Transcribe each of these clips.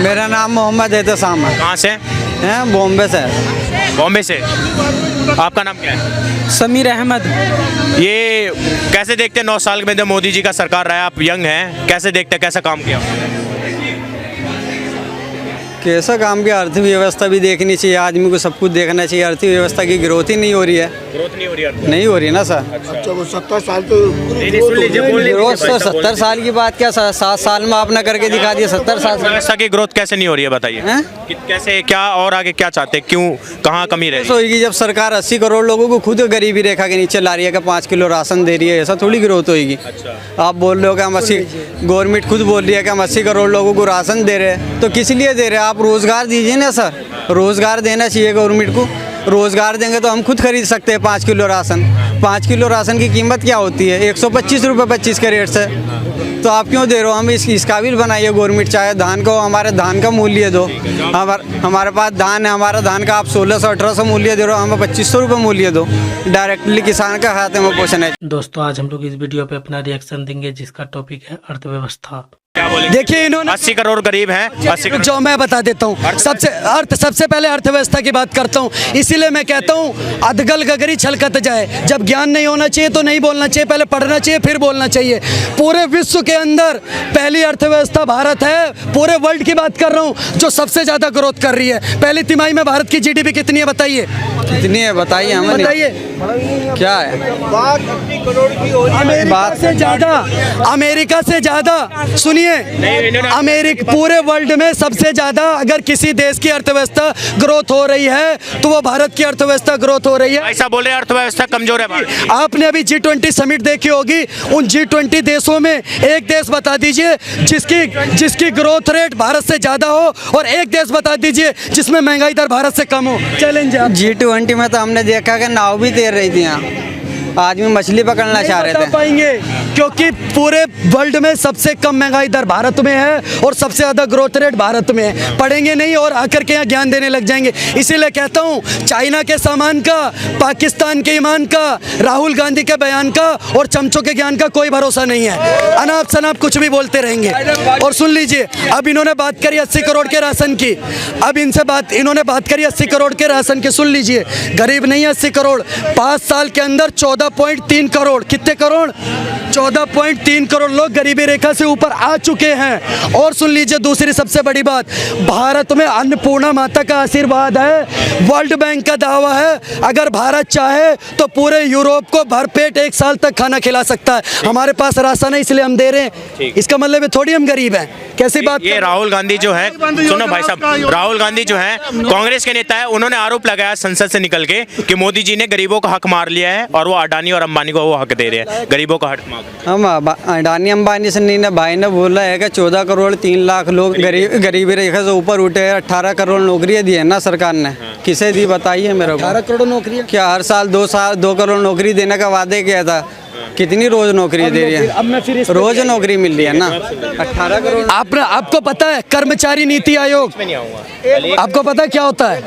मेरा नाम मोहम्मद एहतसाम है। कहाँ से? हैं बॉम्बे से। बॉम्बे से। आपका नाम क्या है? समीर अहमद। ये कैसे देखते हैं 9 साल में जो मोदी जी का सरकार रहा है, आप यंग हैं, कैसे देखते हैं कैसा काम किया? कैसा काम किया? अर्थव्यवस्था भी देखनी चाहिए, आदमी को सब कुछ देखना चाहिए। अर्थव्यवस्था की ग्रोथ ही नहीं हो रही है। ग्रोथ नहीं हो रही है? नहीं हो रही ना सर। अच्छा वो 70 साल तो सुन लीजिए, बोल लीजिए। ग्रोथ तो 70 साल की बात क्या, 7 साल में आपने करके दिखा दिया। 70 साल व्यवस्था की ग्रोथ कैसे नहीं हो रही है बताइए? हैं? कैसे, क्या और आगे क्या चाहते हैं, क्यों, कहाँ कमी रही? होगी जब सरकार 80 करोड़ लोगों को खुद गरीबी रेखा के नीचे ला रही है कि 5 किलो राशन दे रही है, ऐसा थोड़ी ग्रोथ होगी। आप बोल रहे हो कि हम 80, गवर्नमेंट खुद बोल रही है कि हम 80 करोड़ लोगों को राशन दे रहे हैं, तो किस लिए दे रहे हैं? आप रोजगार दीजिए ना सर, रोजगार देना चाहिए गवर्नमेंट को। रोजगार देंगे तो हम खुद खरीद सकते हैं 5 किलो राशन। 5 किलो राशन की कीमत क्या होती है? 125 रुपये 25 के रेट से। तो आप क्यों दे रहे हो? हम इस काबिल बनाइए गवर्नमेंट, चाहे धान को हमारे धान का मूल्य दो। हमारे पास धान है, हमारा धान का आप 1600-1800 मूल्य दे रहे हो, हमें 2500 रुपये मूल्य दो। डायरेक्टली किसान का खाते में पोषण है। दोस्तों आज हम लोग इस वीडियो पे अपना रिएक्शन देंगे जिसका टॉपिक है अर्थव्यवस्था। क्या बोलेंगे? देखिए इन्होंने 80 करोड़ गरीब हैं। 80 करोड़ जो मैं बता देता हूँ, सबसे पहले अर्थव्यवस्था की बात करता हूँ। इसीलिए मैं कहता हूँ अधगल गगरी छलकत जाए। जब ज्ञान नहीं होना चाहिए तो नहीं बोलना चाहिए, पहले पढ़ना चाहिए फिर बोलना चाहिए। पूरे विश्व के अंदर पहली अर्थव्यवस्था भारत है। पूरे वर्ल्ड की बात कर रहा हूँ, जो सबसे ज्यादा ग्रोथ कर रही है। पहली तिमाही में भारत की जीडीपी कितनी है बताइए? कितनी है बताइए हमें। बताइए क्या है? अमेरिका से ज्यादा, अमेरिका से ज्यादा। सुनिए, अमेरिका पूरे वर्ल्ड में सबसे ज्यादा अगर किसी देश की अर्थव्यवस्था ग्रोथ हो रही है तो वो भारत की अर्थव्यवस्था ग्रोथ हो रही है। ऐसा बोल रहे हैं अर्थव्यवस्था कमजोर है भारत। आपने अभी G20 समिट देखी होगी। उन G20 देशों में एक देश बता दीजिए जिसकी ग्रोथ रेट भारत से ज्यादा हो, और एक देश बता दीजिए जिसमें महंगाई दर भारत से कम हो। चैलेंज है। G20 में तो हमने देखा कि नाव भी तैर रही थी, यहाँ आदमी मछली पकड़ना चाह रहे थे। पाएंगे क्योंकि पूरे वर्ल्ड में सबसे कम महंगाई दर भारत में है और सबसे ज्यादा ग्रोथ रेट भारत में है। पढ़ेंगे नहीं और आकर के यहाँ ज्ञान देने लग जाएंगे। इसीलिए कहता हूँ चाइना के सामान का, पाकिस्तान के ईमान का, राहुल गांधी के बयान का और चमचों के ज्ञान का कोई भरोसा नहीं है। अनाप शनाप कुछ भी बोलते रहेंगे। और सुन लीजिए, अब इन्होंने बात करी 80 करोड़ के राशन की। अब इन्होंने बात करी 80 करोड़ के राशन की। सुन लीजिए, गरीब नहीं 80 करोड़, 5 साल के अंदर 14.3 करोड़, कितने करोड़? 14.3 करोड़ लोग गरीबी रेखा से ऊपर आ चुके हैं। और सुन लीजिए दूसरी सबसे बड़ी बात, भारत में अन्नपूर्णा माता का आशीर्वाद है। वर्ल्ड बैंक का दावा है अगर भारत चाहे तो पूरे यूरोप को भरपेट 1 साल तक खाना खिला सकता है। हमारे पास राशन है इसलिए हम दे रहे हैं। इसका मतलब है थोड़ी हम गरीब हैं। कैसी बात? ये राहुल गांधी जो है, सुनो भाई साहब, राहुल गांधी जो है कांग्रेस के नेता है, उन्होंने आरोप लगाया संसद से निकल के कि मोदी जी ने गरीबों का हक मार लिया है और वो अडानी और अंबानी को वो हक दे रहे हैं, गरीबों का हक मार। हम अडानी अंबानी से नहीं ना, भाई ने बोला है कि 14 करोड़ 3 लाख लोग गरीबी रेखा से ऊपर उठे हैं। 18 करोड़ नौकरियां दी है ना सरकार ने। किसे दी बताइए मेरे को? 18 करोड़ नौकरियां क्या हर साल 2 करोड़ नौकरी देने का वादे किया था? कितनी रोज नौकरी दे रही है? अब मैं फिर रोज नौकरी मिल रही है ना। 18 करोड़। आपको पता है कर्मचारी नीति आयोग, आपको पता है क्या होता है?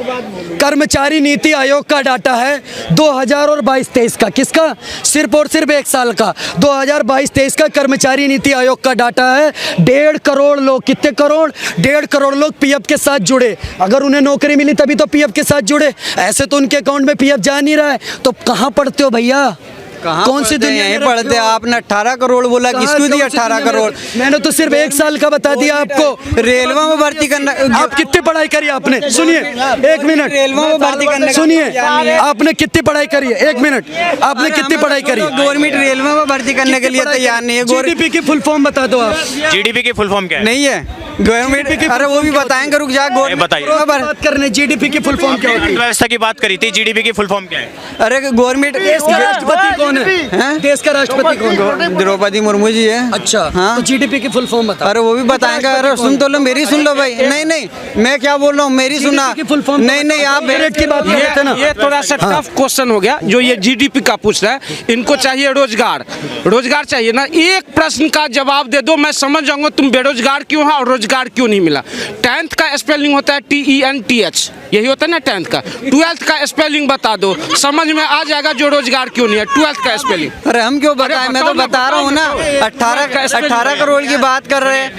कर्मचारी नीति आयोग का डाटा है 2000 और 22-23 का। किसका? सिर्फ और सिर्फ 1 साल का। 2022-23 का कर्मचारी नीति आयोग का डाटा है। 1.5 करोड़ लोग, कितने करोड़? 1.5 करोड़ लोग पीएफ के साथ जुड़े। अगर उन्हें नौकरी मिली तभी तो पीएफ के साथ जुड़े, ऐसे तो उनके अकाउंट में पीएफ जा नहीं रहा है। तो कहाँ पढ़ते हो भैया? कौन सी दुनिया में पढ़ते? आपने 18 करोड़ बोला, किसको दिया 18 करोड़? मैंने तो सिर्फ 1 साल का बता दिया आपको। रेलवे में भर्ती करना, आप कितनी पढ़ाई करी आपने? सुनिए 1 मिनट, रेलवे में भर्ती करने, सुनिए आपने कितनी पढ़ाई करी है? 1 मिनट, आपने कितनी पढ़ाई करी? गवर्नमेंट रेलवे में भर्ती करने के लिए तैयार नहीं है। जीडीपी की फुल फॉर्म बता दो आप। जीडीपी की फुल फॉर्म क्या है? नहीं है गवर्नमेंट की। अरे वो भी बताएंगे, रुक जा। बताइए, बात करने जीडीपी की फुल फॉर्म क्या होती है? व्यवस्था की बात करी थी, जीडीपी की फुल फॉर्म क्या है? अरे गवर्नमेंट राष्ट्रपति कौन है? देश का राष्ट्रपति कौन? द्रौपदी मुर्मू जी है। अच्छा हाँ, तो जीडीपी की फुल फॉर्म बता। अरे वो भी बताएंगे। अरे सुन तो लो, मेरी सुन लो भाई। नहीं मैं क्या बोल रहा हूँ, मेरी सुना। नहीं आप रेट की बात कर थे ना। ये थोड़ा सा टफ क्वेश्चन हो गया जो ये जीडीपी का पूछ रहा है। इनको चाहिए रोजगार चाहिए ना। एक प्रश्न का जवाब दे दो, मैं समझ जाऊंगा तुम बेरोजगार क्यों है और रोजगार क्यों नहीं मिला। 10th का स्पेलिंग होता है TENTH, यही होता है ना 10th का। 12th का स्पेलिंग बता दो, समझ में आ जाएगा जो रोजगार क्यों नहीं है। 12th का स्पेलिंग? अरे हम क्यों बताएं, मैं तो बता रहा हूँ ना। 18 करोड़ की बात कर रहे हैं।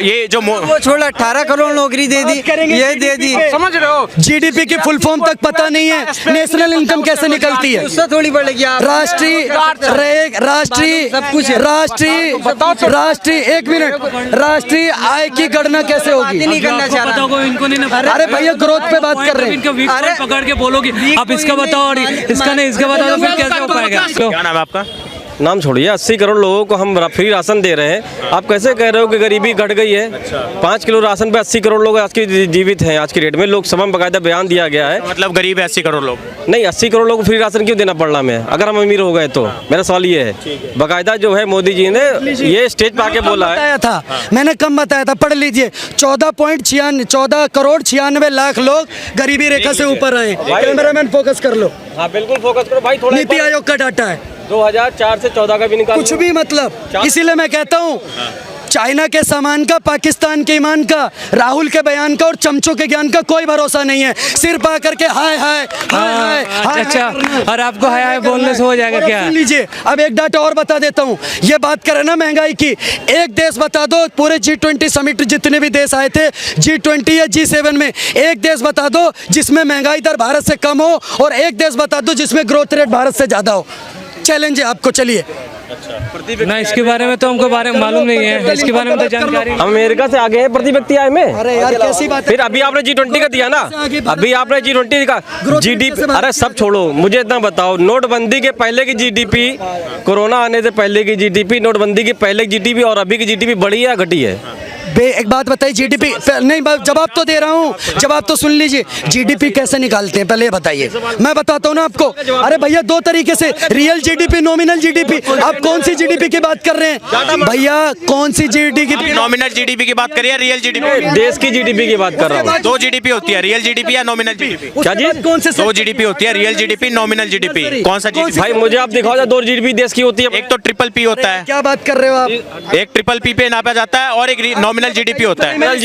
ये जो वो छोड़, 18 करोड़ नौकरी दे दी, ये दे दी। समझ रहे हो? जीडीपी की फुल फॉर्म तक पता नहीं है। नेशनल इनकम कैसे निकलती है? उससे थोड़ी बढ़ेगी आप। राष्ट्रीय एक मिनट, राष्ट्रीय आय की गणना कैसे होगी? नहीं करना चाह रहा। इनको नहीं अरे भैया ग्रोथ पे बात कर रहे हैं। अरे पकड़ के बोलोगे आप इसका बताओ और इसका नहीं, इसका बताओ, तो फिर कैसे हो पाएगा? क्या नाम है आपका? नाम छोड़िए, 80 करोड़ लोगों को हम फ्री राशन दे रहे हैं। आप कैसे कह रहे हो कि गरीबी घट गई है? 5 किलो राशन पे 80 करोड़ लोग आज की जीवित हैं। आज की डेट में लोकसभा में बाकायदा बयान दिया गया है। मतलब गरीब है 80 करोड़ लोग? नहीं, 80 करोड़ लोगों को फ्री राशन क्यों देना पड़ रहा हमें, अगर हम अमीर हो गए तो? मेरा सवाल ये है। बाकायदा जो है मोदी जी ने ये स्टेज पे आके बोला है। बताया था, मैंने कम बताया था, पढ़ लीजिए। 14 करोड़ 96 लाख लोग गरीबी रेखा से ऊपर आए। कैमरामैन फोकस कर लो। हाँ बिल्कुल फोकस करो भाई। थोड़ा नीति आयोग का डाटा है। 2004 से 14 का भी निकाल कुछ भी मतलब। इसीलिए मैं कहता हूँ, चाइना के सामान का, पाकिस्तान के ईमान का, राहुल के बयान का और चमचों के ज्ञान का कोई भरोसा नहीं है। सिर्फ आकर के हाय हाय हाय हाय। अच्छा, और आपको हाय हाय बोलने से हो जाएगा क्या? सुन लीजिए, अब एक डाटा और बता देता हूँ। ये बात करें ना महंगाई की, एक देश बता दो, पूरे G20 समिट जितने भी देश आए थे, G20 या G7 में, एक देश बता दो जिसमें महंगाई दर भारत से कम हो, और एक देश बता दो जिसमें ग्रोथ रेट भारत से ज्यादा हो। चैलेंज है आपको, चलिए। ना इसके बारे में तो हमको मालूम नहीं है, इसके बारे में तो जानकारी। हम अमेरिका से आगे हैं प्रति व्यक्ति आय में। अरे यार कैसी बात है? फिर अभी आपने G20 का दिया ना, अभी आपने G20 का जीडीपी। अरे सब छोड़ो, मुझे इतना बताओ, नोटबंदी के पहले की जीडीपी, कोरोना आने से पहले की जीडीपी, नोटबंदी के पहले की जीडीपी और अभी की जीडीपी बढ़ी है या घटी है? एक बात बताइए, जीडीपी नहीं, जवाब तो दे रहा हूँ, जवाब तो सुन लीजिए। जीडीपी कैसे निकालते हैं पहले ये बताइए, मैं बताता हूँ ना आपको। अरे भैया दो तरीके से, रियल जीडीपी, नॉमिनल जीडीपी। आप कौन सी जीडीपी की बात कर रहे हैं भैया? कौन सी जीडीपी की? नॉमिनल जीडीपी की बात करिए, रियल जीडीपी? देश की जीडीपी की बात कर रहा हूँ। 2 जीडीपी होती है, रियल जीडीपी या नॉमिनल जीडीपी? क्या चीज? कौन से 2 जीडीपी होती है, रियल जीडीपी, नॉमिनल जीडीपी। कौन सा जीडीपी? भाई मुझे आप दिखाओ, 2 जीडीपी देश की होती है। एक तो ट्रिपल पी होता है। क्या बात कर रहे हो आप? एक ट्रिपल पी पे नापा जाता है और एक नॉमिनल जीडीपी होता है।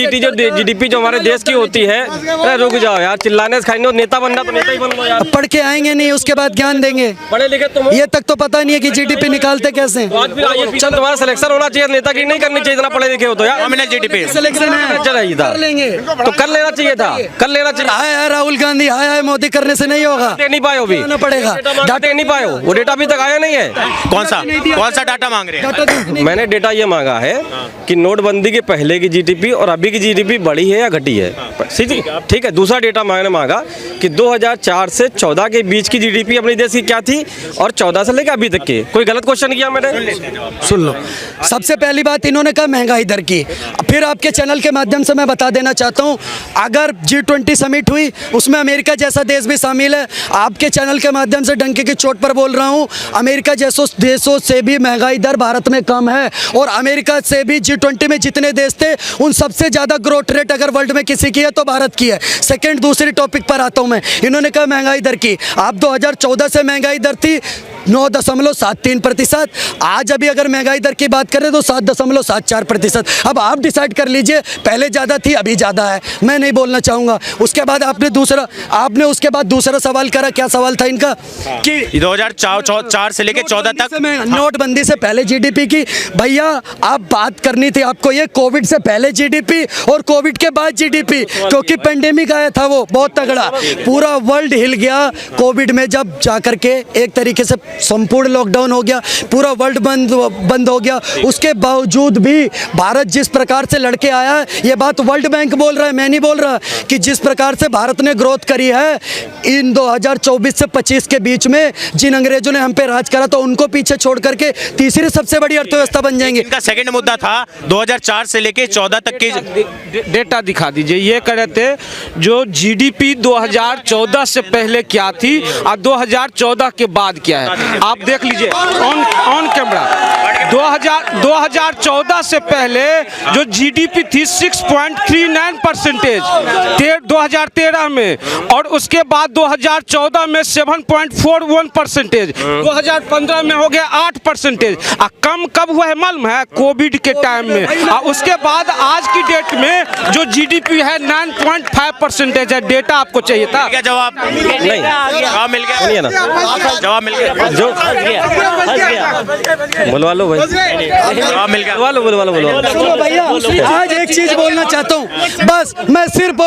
जीडीपी जो हमारे देश की होती है। अरे रुक जाओ यार, चिल्लाने से खाएंगे। नेता बनना तो नेता ही बन लो यार। पढ़ के आएंगे नहीं, उसके बाद ज्ञान देंगे। पढ़े लिखे तुम, ये तक तो पता नहीं है कि जीडीपी निकालते कैसे। चल तुम्हारा सिलेक्शन होना चाहिए, नेता की नहीं करनी चाहिए, इतना पढ़े लिखे हो तो यार। नॉमिनल जीडीपी सिलेक्शन है, चाहिए था, कर लेंगे तो कर लेना चाहिए था, कर लेना चाहिए। हाय हाय राहुल गांधी, हाय हाय मोदी करने से नहीं होगा। दे नहीं पाए हो, भी आना पड़ेगा। डाटा दे नहीं पाए हो, वो डेटा अभी तक आया नहीं है। कौन सा डाटा मांग रहे हैं? मैंने डेटा ये मांगा है कि नोटबंदी के पहले की जीडीपी और अभी की जीडीपी बढ़ी है या घटी है। सीधी ठीक है। दूसरा डेटा मैंने मांगा कि 2004 से 14 के बीच की जीडीपी अपने देश की क्या थी और 14 से लेकर अभी तक की। कोई गलत क्वेश्चन किया मैंने? सुन लो, सबसे पहली बात इन्होंने कहा महंगाई दर की। फिर आपके चैनल के माध्यम से मैं बता देना चाहता हूं, अगर G20 समिट हुई उसमें अमेरिका जैसा देश भी शामिल है। आपके चैनल के माध्यम से डंके की चोट पर बोल रहा हूं, अमेरिका जैसे देशों से भी महंगाई दर भारत में कम है, और अमेरिका से भी G20 में जितने देश थे उन सबसे ज्यादा ग्रोथ रेट अगर वर्ल्ड में किसी की है तो भारत की है। सेकंड, दूसरी टॉपिक पर आता हूं मैं। इन्होंने कहा महंगाई दर की, आप 2014 से महंगाई दर थी 9.73%। आज अभी अगर महंगाई दर की बात करें तो 7.74%। अब आप डिसाइड कर लीजिए, पहले ज़्यादा थी अभी ज़्यादा है, मैं नहीं बोलना चाहूँगा। उसके बाद आपने उसके बाद दूसरा सवाल करा। क्या सवाल था इनका? कि 2004 से लेके 14 तक नोटबंदी से पहले जीडीपी की। भैया आप बात करनी थी आपको ये कोविड से पहले जीडीपी और कोविड के बाद जीडीपी, क्योंकि पेंडेमिक आया था वो बहुत तगड़ा, पूरा वर्ल्ड हिल गया कोविड में। जब जाकर के एक तरीके से संपूर्ण लॉकडाउन हो गया, पूरा वर्ल्ड बंद हो गया, उसके बावजूद भी भारत जिस प्रकार से लड़के आया है, ये बात वर्ल्ड बैंक बोल रहा है, मैं नहीं बोल रहा, कि जिस प्रकार से भारत ने ग्रोथ करी है इन 2024 से 25 के बीच में, जिन अंग्रेजों ने हम पे राज करा तो उनको पीछे छोड़ करके तीसरी सबसे बड़ी अर्थव्यवस्था बन जाएंगे। इनका सेकंड मुद्दा था 2004 से लेके 14 तक की डेटा दिखा दीजिए। ये कह रहे थे जो जीडीपी 2014 से पहले क्या थी और 2014 के बाद क्या है, आप देख लीजिए ऑन कैमरा। 2014 से पहले जो जीडीपी थी 6.39% 2013 में, और उसके बाद 2014 में 7.41%, 2015 में हो गया 8%। कम कब हुआ है मालूम है? कोविड के टाइम में। उसके बाद आज की डेट में जो जीडीपी है 9.5% है। डेटा आपको चाहिए था क्या जवाब? नहीं, जवाब मिल गया? सुनिए ना, जवाब मिल गया? जो बुलवा लो भाई, जवाब मिल गया? बुलवा लो। सुनो भैया, आज एक चीज बोलना चाहता हूँ, बस मैं सिर्फ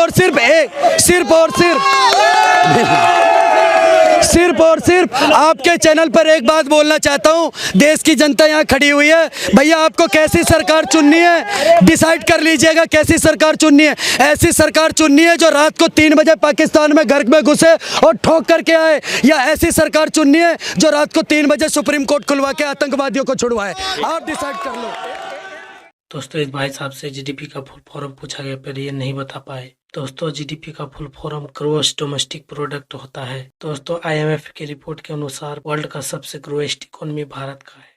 और सिर्फ आपके चैनल पर एक बात बोलना चाहता हूँ। देश की जनता यहाँ खड़ी हुई है भैया, आपको कैसी सरकार चुननी है डिसाइड कर लीजिएगा। कैसी सरकार चुननी है? ऐसी सरकार चुननी है जो रात को 3 बजे पाकिस्तान में घर में घुसे और ठोक करके आए, या ऐसी सरकार चुननी है जो रात को 3 बजे सुप्रीम कोर्ट खुलवा के आतंकवादियों को छुड़वाए? आप डिसाइड कर लो। दोस्तों इस भाई साहब से जीडीपी का फुल फॉर्म पूछा गया पर ये नहीं बता पाए। दोस्तों जीडीपी का full form gross domestic product होता है। दोस्तों IMF की रिपोर्ट के अनुसार वर्ल्ड का सबसे ग्रोएस्ट इकोनॉमी भारत का है।